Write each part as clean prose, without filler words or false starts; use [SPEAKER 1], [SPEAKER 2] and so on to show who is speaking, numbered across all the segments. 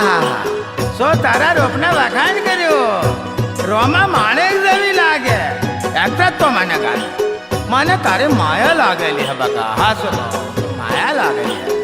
[SPEAKER 1] હા સો તારા રોપના વખાણ કર્યો રોમા માણેક જેવી લાગે એકતા તો મને ગાલે મને તારે માયા લાગેલી હે બકા હા શું માયા લાગેલી હે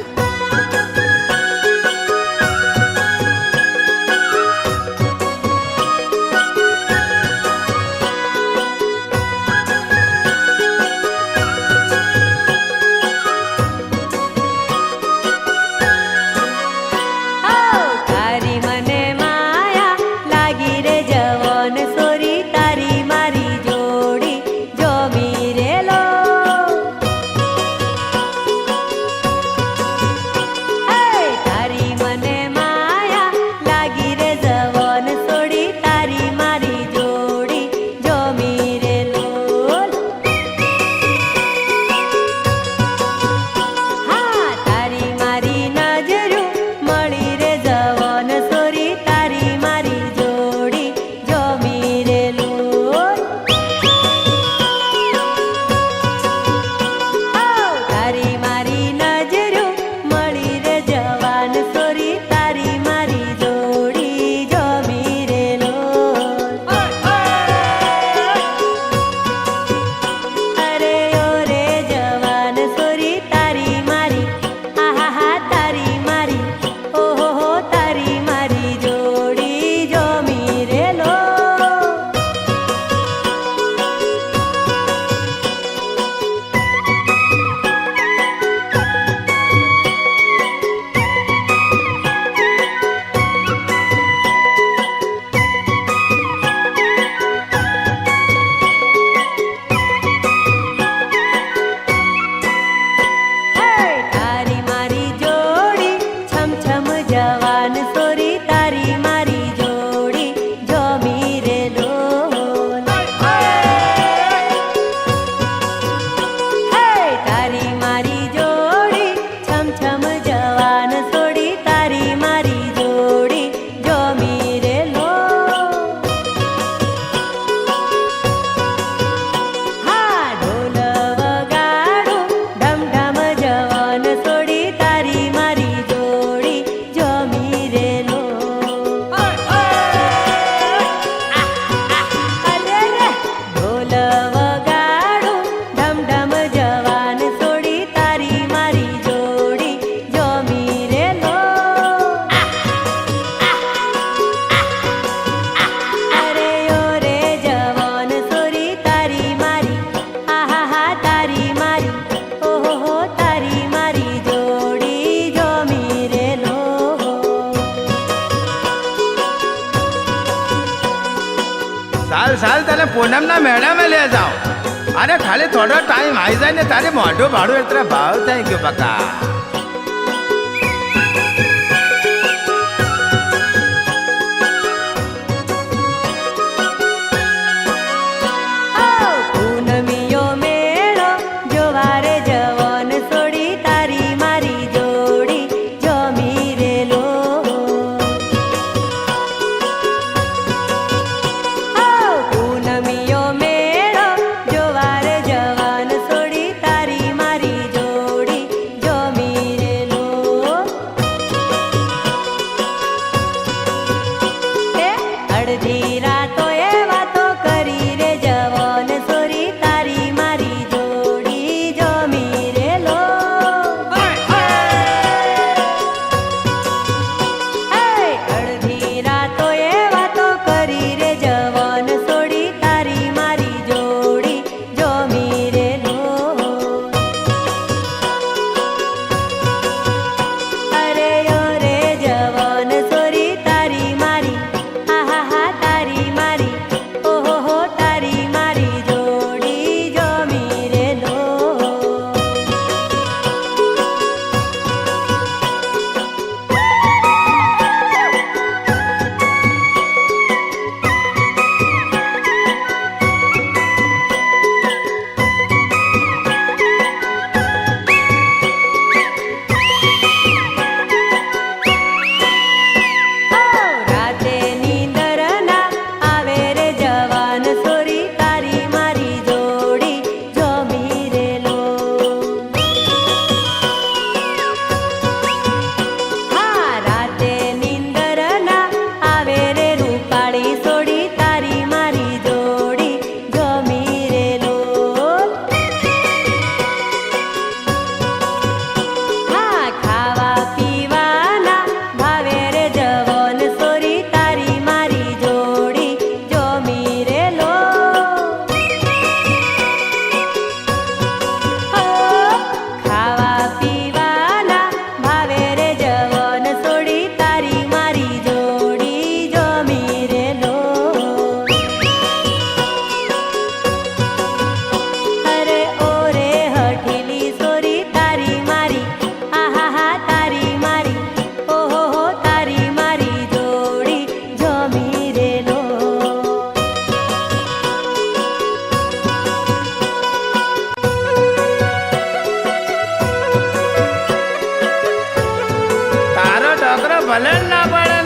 [SPEAKER 1] साल तने पूनम ना मेड़ा में ले जाओ अरे खाली थोड़ा टाइम आई जाए ने तारे मोटो भाड़ो इतना भाव था क्यों बका
[SPEAKER 2] જોમી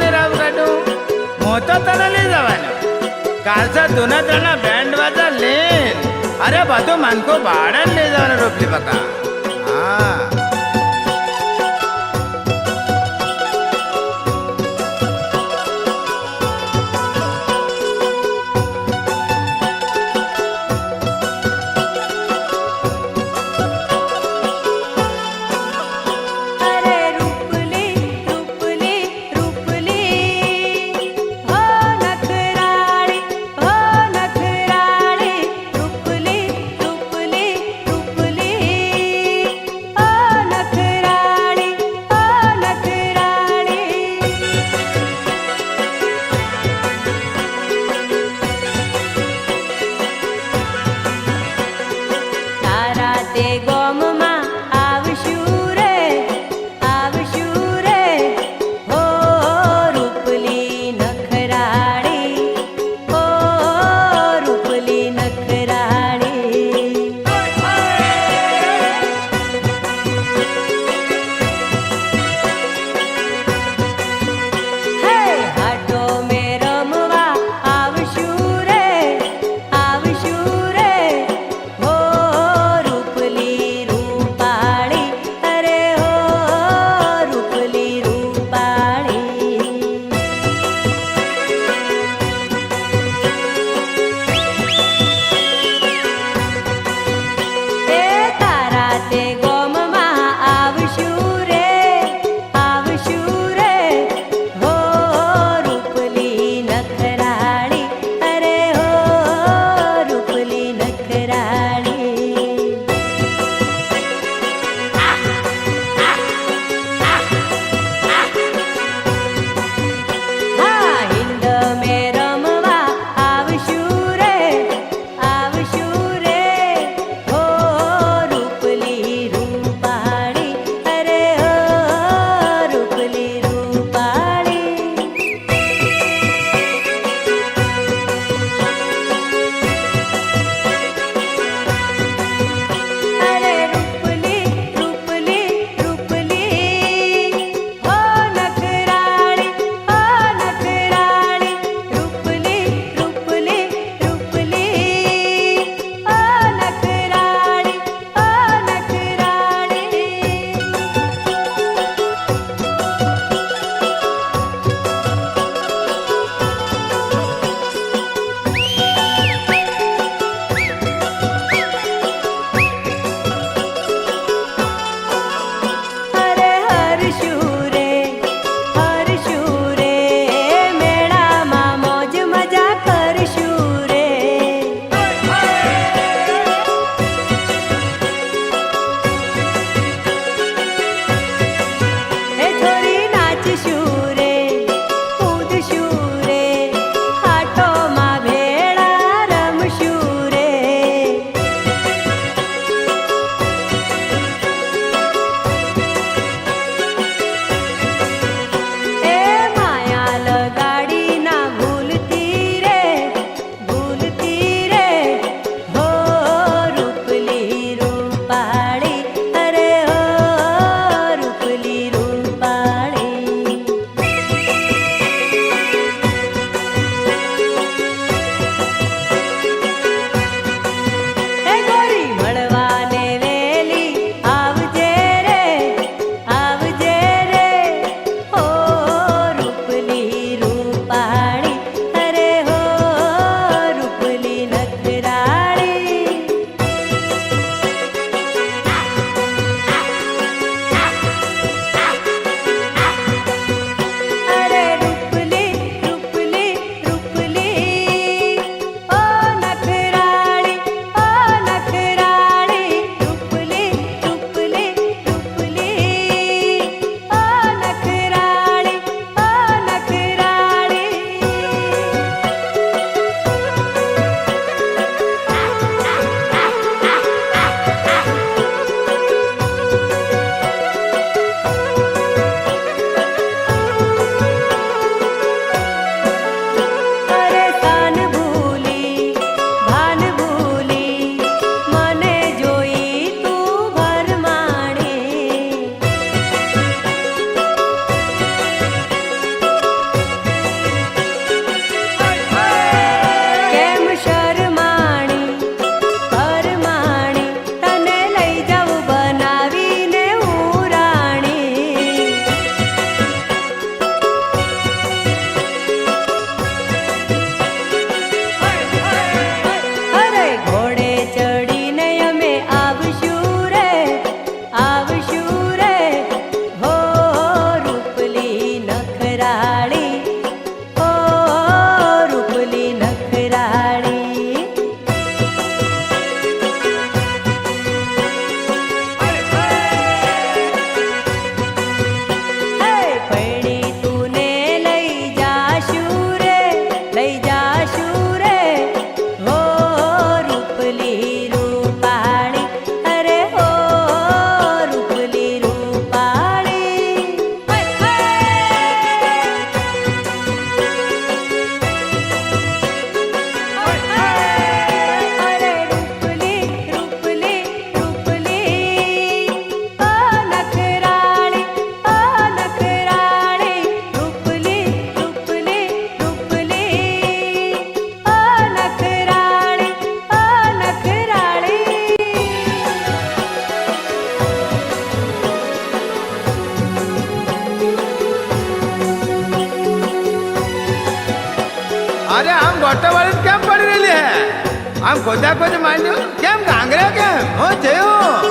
[SPEAKER 1] ને રાવ કાઢું હું તો તને લઈ જવાનો કાલસા દોના ત્રણના બેન્ડ વાજા લેન અરે બધું માનકો ભાડે લઈ જવાનું રોપલી બકા હા
[SPEAKER 2] Oh નખરાળી ઓ રૂપલી નખરાળી પૈણી તુને લઈ જાશું રે હો રૂપલી રૂપાળી અરે હો રૂપલી રૂપાળી અરે રૂપલી રૂપલી રૂપલી ઓ નખરાળી રૂપલી રૂપલી રૂપલી ઓ નખરાળી
[SPEAKER 1] અરે આમ ગોટાવાળી કેમ પડી રહેલી હે આમ ખોદા ખોદ માંડ્યું કેમ ગાંગરે કેમ હું થયું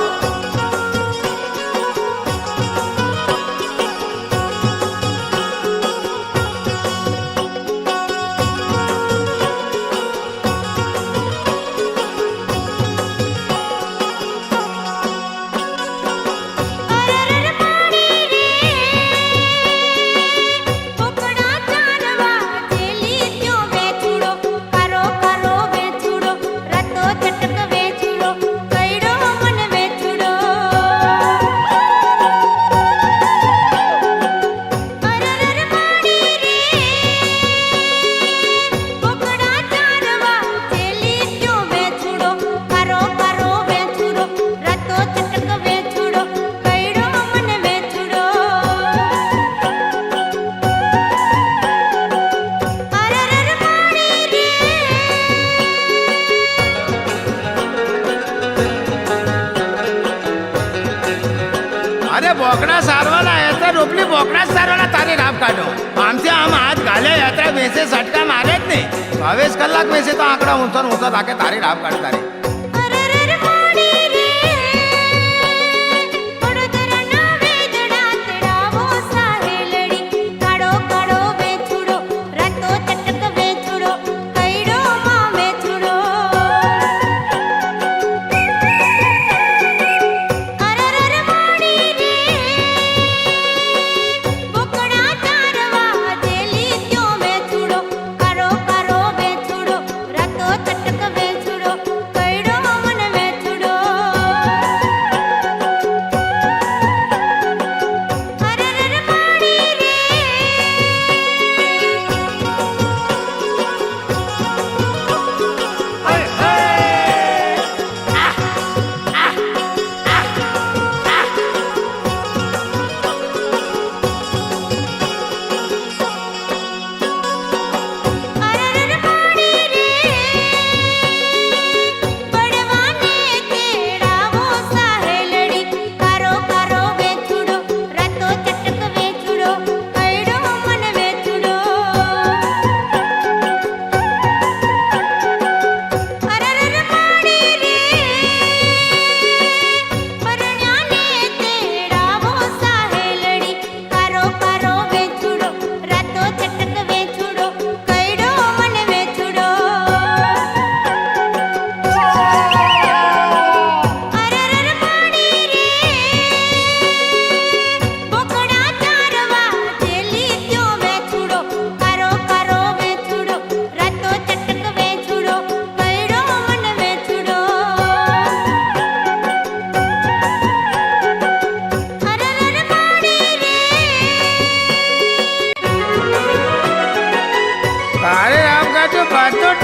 [SPEAKER 1] અરે બોકડા સારવાના યાત્રા રોપલી બોકડા સારવાના તારી રાપ કાઢો આમથી આમ હાથ ગાલે યાત્રા બેસે સટકા મારે જ નહીં 22 કલાક બેસે તો આંકડા ઊંચો રાખે તારી રાપ કાઢ તારી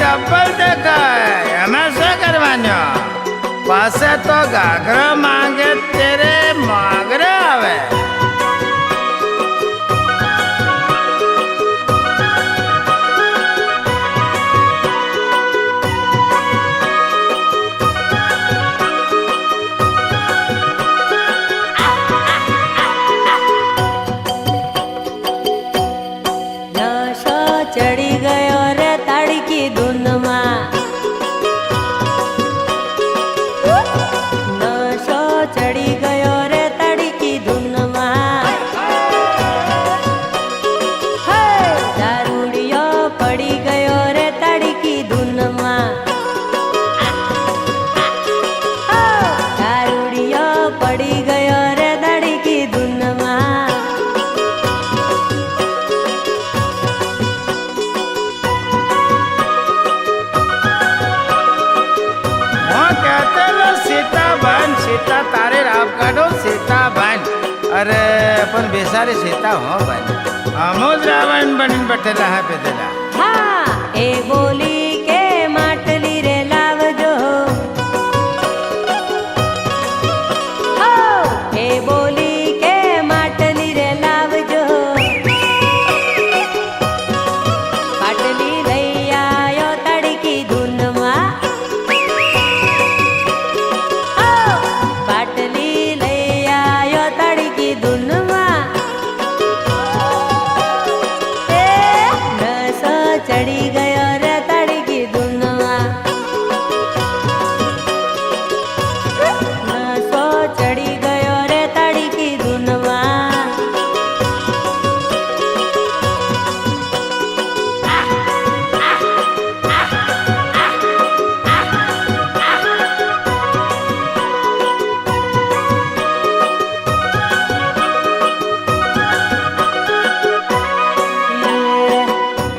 [SPEAKER 1] ડબલ દેખાય એમાં શું કરવાનું પાસે તો ઘાઘરો માંગે તેરે માગરે આવે
[SPEAKER 2] ચડી ગયો રે તાડકી ધૂનમાં નશો ચડી ગયો રે તાડકી ધૂનમાં હે
[SPEAKER 1] अपन बेसारे सीता हो बने अमोद रावण बन बैठेला है पेदेला
[SPEAKER 2] હા એ બોલી કે માટલી રે લાવજો હો એ બોલી કે માટલી રે લાવજો પાટલી લઈ આયો તડકી ધૂનમાં હો પાટલી લઈ આયો તડકી ધૂનમાં ચડી ગયો રે તડકી ધૂનમાં નસો ચડી ગયો રે તડકી ધૂનમાં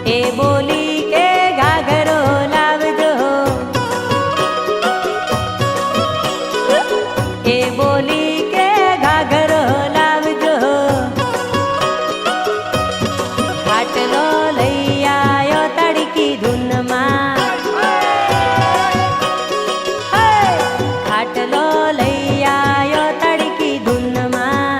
[SPEAKER 2] એ બોલી કે ઘાઘરો લાવજો એ બોલી કે ઘાઘરો લાવજો ખાટલો લઈ આયો તડકી ધૂનમાં ખાટલો લઈ આયો તડકી ધૂનમાં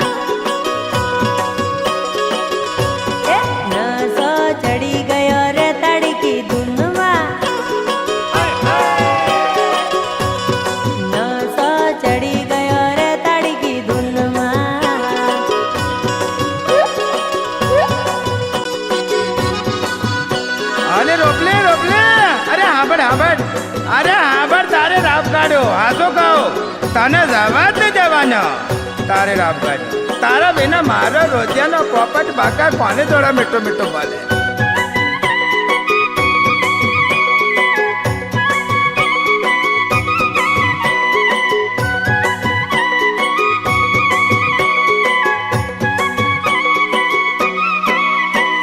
[SPEAKER 2] નસો ચડી ગયો રે તડકી ધૂનમાં નસો ચડી ગયો રે તડકી ધૂનમાં
[SPEAKER 1] અરે રોપલે રોપલે અરે હાંભળ હાંભળ અરે હાંભળ તારે રાપ કાઢ્યો હાસો કહો તને જવા જ નહીં જવાનો તારે રાપ કાઢ્યો તારા વિના મારો રોજિયાનો પોપટ બાકા કોને જોડા મીઠો મીઠો બોલે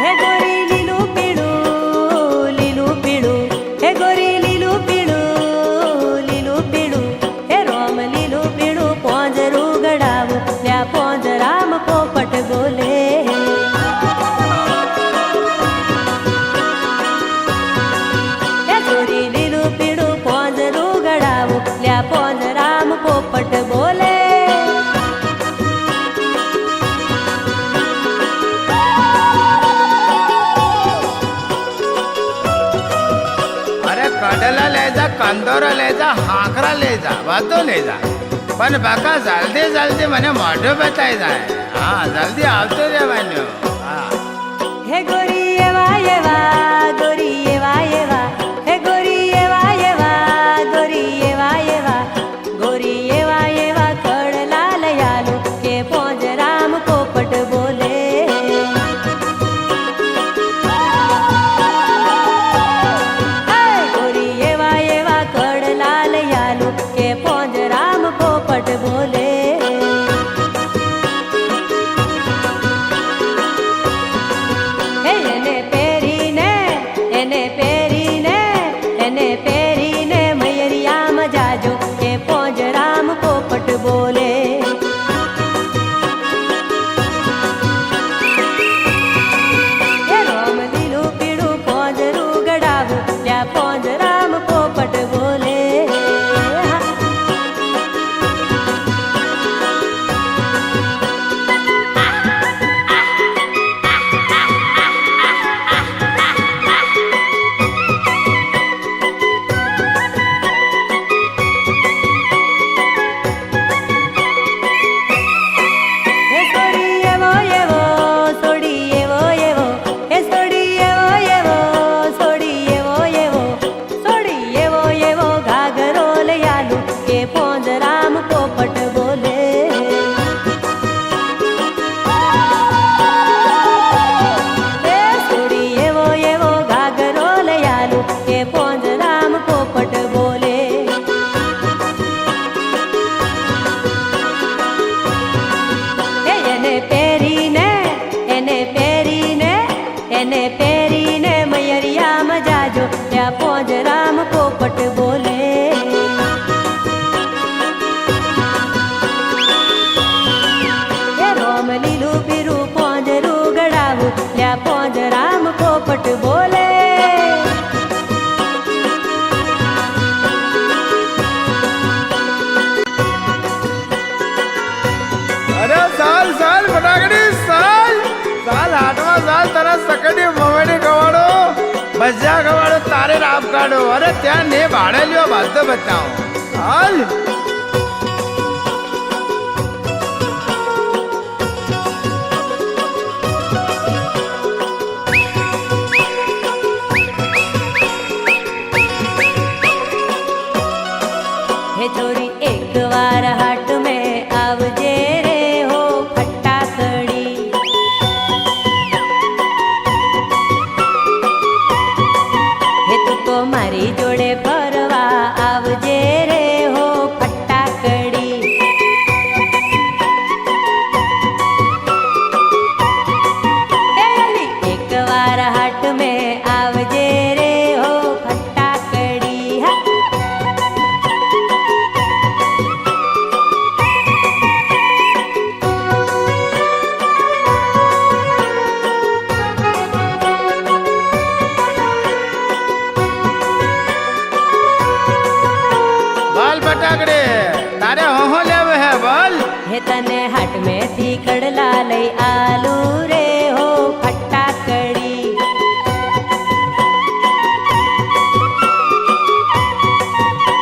[SPEAKER 2] હે ગોરી લીલું પીળું હે ગોરી લીલું પીળું હે રોમ લીલું પીળું પોંજરું ગડાવું ત્યાં પોંજરામ પોપટ બોલે હે ગોરી લીલું પીળું પોંજરું ગડાવું ત્યાં પોંજરામ પોપટ બોલે
[SPEAKER 1] અરે કડલા લઈ જા કંદોરો લઈ જા હાંકરા લઈ જા બધું લઈ જા પણ બાકા જલ્દી જલ્દી મને મોઢું બતાવી જાય હા જલ્દી આવતું રહેવાનું હા
[SPEAKER 2] હે ગોરી એવા એવા ગોરી એવા એવા હે ગોરી એવા એવા ગોરી એવા એવા ગોરી એવા એવા કડલા લયાલુ કે પોંજરામ પોપટ બોલે હે ગોરી એવા એવા કડલા લયાલુ કે પોંજરામ પોપટ બોલે એને પહેરીને મયરિયામાં જાજો કે પોંજરામ પોપટ બોલે હે રોમ લીલું પીળું પોંજરું ગડાવું ત્યાં પોંજરામ પોપટ બોલે એને પહેરીને મયરિયામાં જાજો ત્યાં પોંજરામ પોપટ બોલે. એ રોમ લીલું પોપટ બોલે.
[SPEAKER 1] અરે સાલ સાલ ફટાકડી સાલ સાલ હાથમાં સાલ તારા સકડી મમડી ખવાડો ભજીયા ખવાડો તારે રાપ કાઢો. અરે ત્યાં ને ભાડે લ્યો બાદ તો બતાવો હાલ.
[SPEAKER 2] હે છોરી એક વાર હાટ में आवजे रे हो फटाकड़ी. હે તું તો મારી જોડે ફરવા આવજે રે હો ફટાકડી. એક વાર હાટ में आवजे રે હો ફટાકડી. હા
[SPEAKER 1] બાલ ફટાકડે તારે હોહો લેવે હે બોલ.
[SPEAKER 2] હે તને હાટ में થી કડલા લઈ આલુ રે હો ફટાકડી.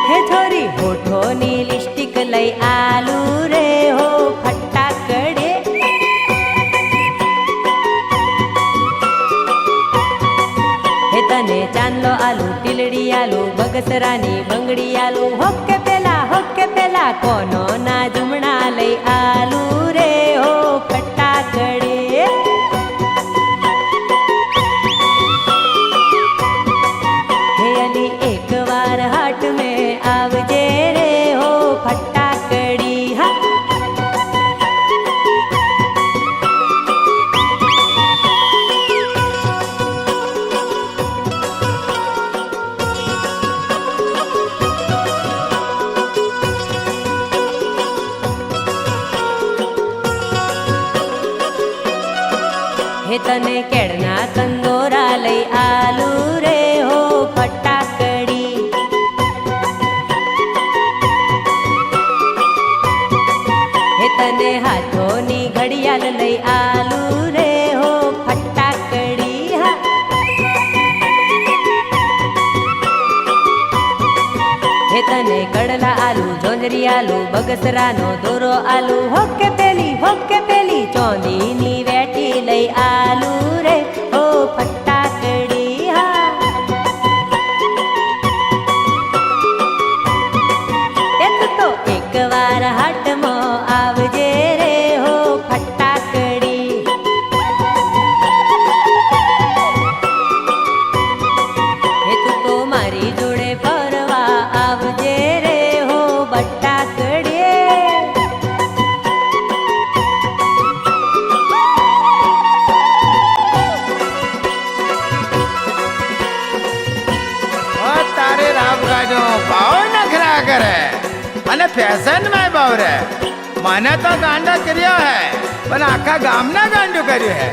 [SPEAKER 2] હે છોરી હોઠોની લિપસ્ટિક લઈ આલુ રે હો ફટાકડે. હે તને ચાંદલો આલુ ટીલડી આલુ બગસરાની બંગડી આલુ હોકે પેલા કોનો ના જમણા લઈ આલુ રે હો ફટાકડે. હે અલી એક વાર હાટ में आवजे रे हो फटाकड़ी. હા હે તને કેળના કંદોરા લઈ આલુ રે હો ફટાકડી. હે તને હાથોની ઘડિયાળ લઈ આલુ રે હો ફટાકડી. હા હે તને કડલા આલુ જોંજરી આલુ બગસરાનો દોરો આલુ હોકે પેલી ચોંદીની વેટી લઈ આલુ રે હો ફટાકડી. હા એક તો એક વાર હાટમાં આવજે રે હો ફટાકડી. હે તું તો મારી જોડે ફરવા આવજે રે હો બટાકડી.
[SPEAKER 1] તારે રાપ કાઢો ભાવ નખરા કરે અને ફેશન માં ભાવ રે. મને તો ગાંડા કર્યો હે પણ આખા ગામના ગાંડું કર્યું હે.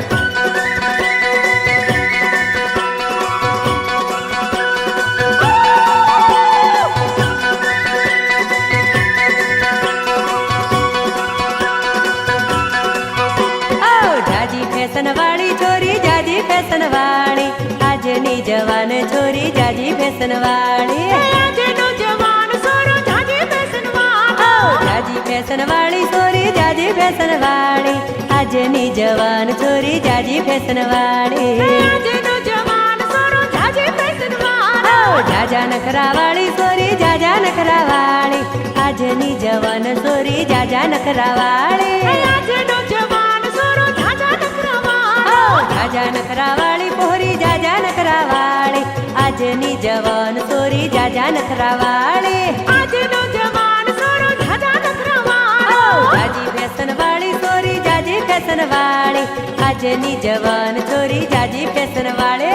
[SPEAKER 2] જાજી ફેશન વાળી છોરી જાજી ફેશન વાળી આજની જવાન છોરી જાજી ફેશન વાળી.
[SPEAKER 3] આજનો જવાન સોરો જાજી ફેશન વાળો.
[SPEAKER 2] જાજી ફેશન વાળી છોરી જાજી ફેશન વાળી આજની જવાન છોરી જાજી ફેશન વાળી.
[SPEAKER 3] આજનો જવાન સોરો જાજી ફેશન વાળો.
[SPEAKER 2] જાજા નખરા વાળી છોરી જાજા નખરા વાળી આજની જવાન છોરી જાજા નખરા વાળી.
[SPEAKER 3] આજનો જવાન સોરો જાજા નખરા વાળો.
[SPEAKER 2] જાજા નખરા વાળી પોહરી જાજા નખરા વાળી આજની જવાન છોરી જાજા નખરા વાળી.
[SPEAKER 3] આજનો જવાન સોરો જાજા નખરા વાળો.
[SPEAKER 2] જાજી ફેશન વાળી છોરી જાજી ફેશન વાળી આજની જવાન છોરી જાજી ફેશન વાળી.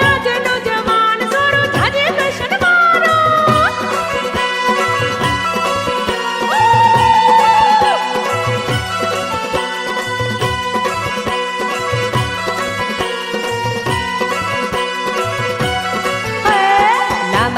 [SPEAKER 3] આજનો જવાન સોરો જાજી ફેશન વાળો.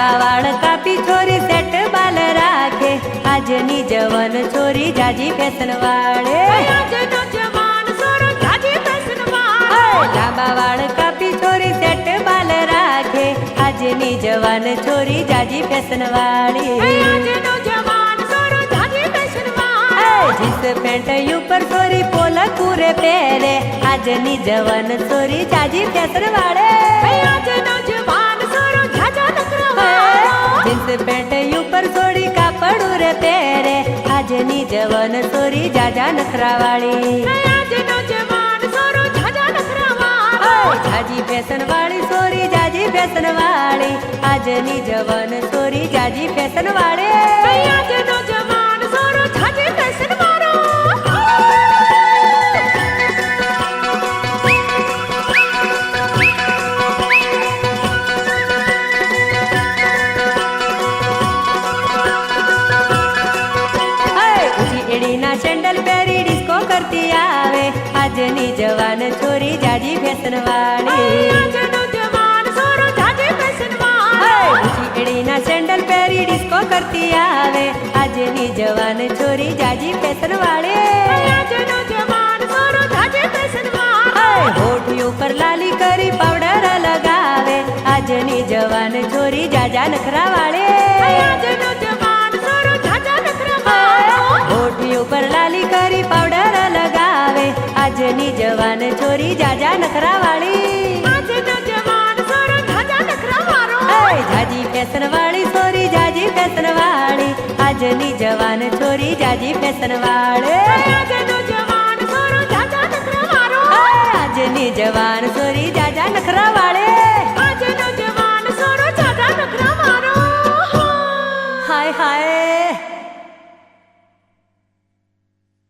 [SPEAKER 2] લાંબા વાળ કાપી છોરી સેટ બાલ રાખે આજની જવન છોરી જાજી ફેશન વાળે
[SPEAKER 3] આજનો જવાન સોરો જાજી ફેશન વાળો
[SPEAKER 2] લાંબા વાળ કાપી છોરી સેટ બાલ રાખે આજની જવાન છોરી જાજી ફેશન વાળી
[SPEAKER 3] આજનો જવાન સોરો જાજી ફેશન વાળો
[SPEAKER 2] જીન્સ પેન્ટ ઉપર છોરી પોલા કુરે પહેરે આજની જવાન છોરી જાજી ફેશન વાળે
[SPEAKER 3] આજનો જવાન સોરો જાજા નખરા વાળો
[SPEAKER 2] જીન્સ પેન્ટ ઉપર છોડી કાપડ રે પહેરે આજની જવાન છોરી જાજા નખરા વાળી
[SPEAKER 3] આજનો જવાન સોરો જાજા નખરા વાળો
[SPEAKER 2] જાજી ફેશન વાળી છોરી જાજી ફેશન વાળી આજની જવાન છોરી જાજી ફેશન વાળે
[SPEAKER 3] આજનો જવાન સોરો જાજી ફેશન વાળો
[SPEAKER 2] ઊંચી એડીના સેન્ડલ પહેરી ડિસ્કો કરતી આવે આજની જવાન છોરી જાજી ફેશન વાળી
[SPEAKER 3] આજનો જવાન સોરો જાજી ફેશન વાળો
[SPEAKER 2] ઊંચી એડીના સેન્ડલ પહેરી ડિસ્કો કરતી આવે આજની જવાન છોરી જાજી ફેશન વાળે
[SPEAKER 3] આજનો જવાન સોરો જાજી ફેશન વાળો
[SPEAKER 2] હોઠ ઉપર લાલી કરી પાવડર લગાવે આજની જવાન છોરી જાજા નખરા વાળે
[SPEAKER 3] આજનો જવાન સોરો જાજા નખરા વાળો
[SPEAKER 2] હોઠ ઉપર લાલી કરી પાવડર લગાવે આજની જવાન છોરી જાજા નખરા વાળી
[SPEAKER 3] આજનો જવાન સોરો જાજા નખરા વાળો
[SPEAKER 2] જાજી ફેશન વાળી છોરી જાજી ફેશન વાળી આજની જવાન છોરી જાજી ફેશન વાળે
[SPEAKER 3] આજનો જવાન સોરો જાજા નખરા વાળો
[SPEAKER 2] આજની જવાન